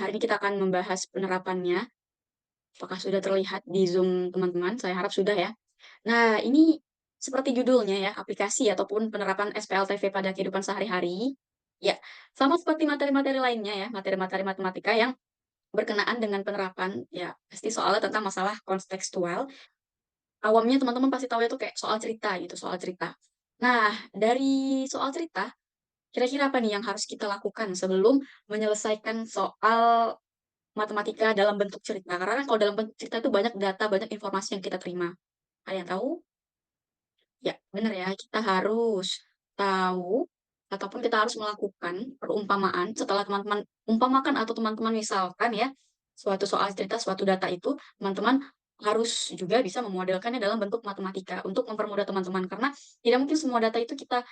hari ini kita akan membahas penerapannya. Apakah sudah terlihat di Zoom teman-teman? Saya harap sudah ya. Nah, ini seperti judulnya ya, aplikasi ataupun penerapan SPLTV pada kehidupan sehari-hari. Ya, sama seperti materi-materi lainnya ya, materi-materi matematika yang berkenaan dengan penerapan, ya pasti soalnya tentang masalah kontekstual. Awamnya teman-teman pasti tahu itu kayak soal cerita gitu, soal cerita. Nah, dari soal cerita, kira-kira apa nih yang harus kita lakukan sebelum menyelesaikan soal matematika dalam bentuk cerita? Karena kan kalau dalam bentuk cerita itu banyak data, banyak informasi yang kita terima. Ada yang tahu? Ya, benar ya. Kita harus tahu ataupun kita harus melakukan perumpamaan setelah teman-teman umpamakan atau teman-teman misalkan ya, suatu soal cerita, suatu data itu, teman-teman harus juga bisa memodelkannya dalam bentuk matematika untuk mempermudah teman-teman. Karena tidak mungkin semua data itu kita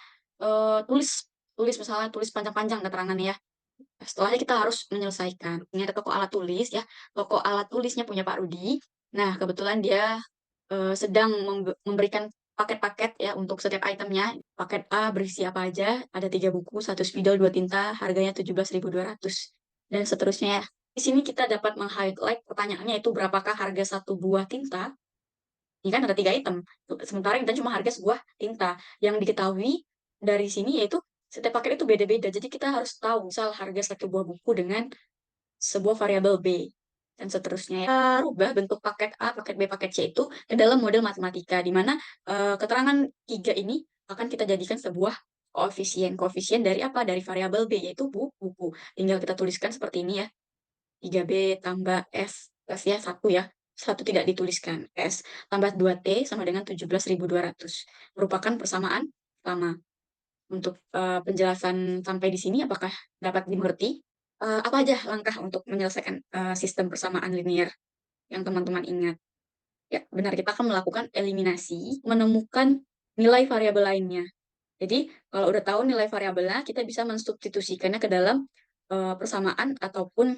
tulis tulis misalnya tulis panjang-panjang keterangannya ya. Setelahnya kita harus menyelesaikan. Ini ada toko alat tulis ya, toko alat tulisnya punya Pak Rudi. Nah, kebetulan dia sedang memberikan paket-paket ya untuk setiap itemnya. Paket A berisi apa aja, ada 3 buku, 1 spidol, 2 tinta, harganya 17.200 dan seterusnya ya. Di sini kita dapat meng-highlight pertanyaannya itu berapakah harga satu buah tinta? Ini kan ada 3 item, sementara kita cuma harga sebuah tinta. Yang diketahui dari sini yaitu setiap paket itu beda-beda, jadi kita harus tahu misal harga satu buah buku dengan sebuah variabel B, dan seterusnya ya. Rubah bentuk paket A, paket B, paket C itu ke dalam model matematika, di mana keterangan 3 ini akan kita jadikan sebuah koefisien. Koefisien dari apa? Dari variabel B, yaitu buku. Tinggal kita tuliskan seperti ini ya. 3B tambah F ya, 1 ya. 1 tidak dituliskan. S tambah 2T sama dengan 17.200. Merupakan persamaan sama. Untuk penjelasan sampai di sini apakah dapat dimengerti? Apa aja langkah untuk menyelesaikan sistem persamaan linear yang teman-teman ingat? Ya, benar, kita akan melakukan eliminasi, menemukan nilai variabel lainnya. Jadi, kalau udah tahu nilai variabelnya, kita bisa mensubstitusikannya ke dalam persamaan ataupun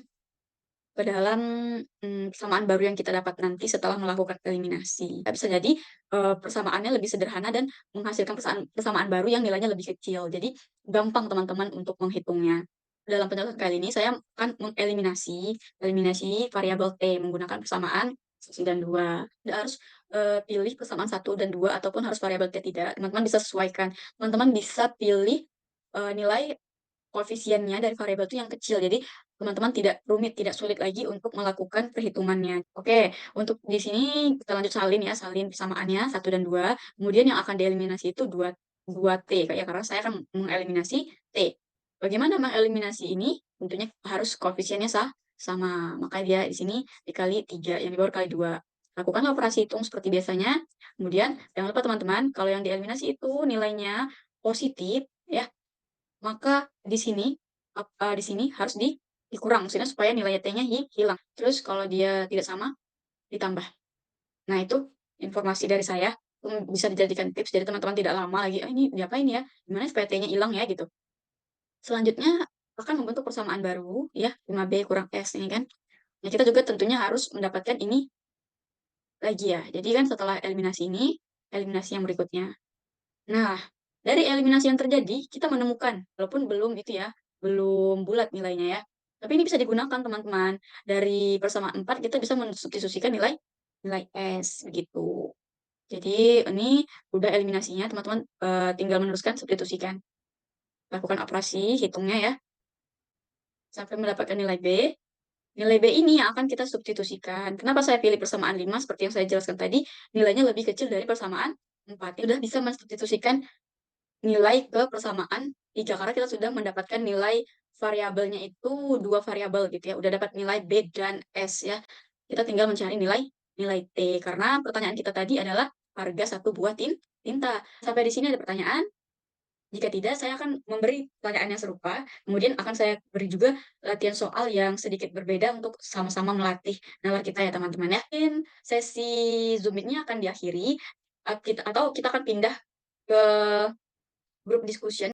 ke dalam persamaan baru yang kita dapat nanti setelah melakukan eliminasi. Bisa jadi persamaannya lebih sederhana dan menghasilkan persamaan baru yang nilainya lebih kecil. Jadi gampang teman-teman untuk menghitungnya. Dalam penjelasan kali ini saya akan eliminasi variabel T menggunakan persamaan 1 dan 2. Tidak harus pilih persamaan 1 dan 2 ataupun harus variabel T, tidak. Teman-teman bisa sesuaikan. Teman-teman bisa pilih nilai koefisiennya dari variabel itu yang kecil. Jadi teman-teman tidak rumit, tidak sulit lagi untuk melakukan perhitungannya. Oke, untuk di sini kita lanjut salin ya, salin persamaannya 1 dan 2. Kemudian yang akan dieliminasi itu 2T ya, karena saya akan mengeliminasi T. Bagaimana mengeliminasi ini? Tentunya harus koefisiennya sama. Maka dia di sini dikali 3, yang di bawah kali 2. Lakukanlah operasi hitung seperti biasanya. Kemudian jangan lupa teman-teman, kalau yang dieliminasi itu nilainya positif ya, maka di sini harus dikurang, maksudnya supaya nilai T-nya hilang. Terus kalau dia tidak sama, ditambah. Nah, itu informasi dari saya, bisa dijadikan tips, jadi teman-teman tidak lama lagi, "Ah, ini diapain ya? Gimana supaya T-nya hilang ya?" Gitu. Selanjutnya akan membentuk persamaan baru ya, 5B kurang S ini kan. Nah, kita juga tentunya harus mendapatkan ini lagi ya. Jadi kan setelah eliminasi ini, eliminasi yang berikutnya. Nah, dari eliminasi yang terjadi, kita menemukan, walaupun belum itu ya, belum bulat nilainya ya. Tapi ini bisa digunakan teman-teman. Dari persamaan 4 kita bisa mensubstitusikan nilai nilai S begitu. Jadi ini udah eliminasinya, teman-teman tinggal meneruskan substitusikan. Lakukan operasi hitungnya ya, sampai mendapatkan nilai B. Nilai B ini yang akan kita substitusikan. Kenapa saya pilih persamaan 5? Seperti yang saya jelaskan tadi, nilainya lebih kecil dari persamaan 4. Udah bisa mensubstitusikan nilai ke persamaan 3 karena kita sudah mendapatkan nilai variabelnya itu 2 variabel gitu ya, udah dapat nilai B dan S ya. Kita tinggal mencari nilai nilai T karena pertanyaan kita tadi adalah harga satu buah tinta. Sampai di sini ada pertanyaan? Jika tidak, saya akan memberi pertanyaan yang serupa, kemudian akan saya beri juga latihan soal yang sedikit berbeda untuk sama-sama melatih nalar kita ya teman-teman ya. Mungkin sesi Zoom Meet-nya akan diakhiri, atau kita akan pindah ke grup discussion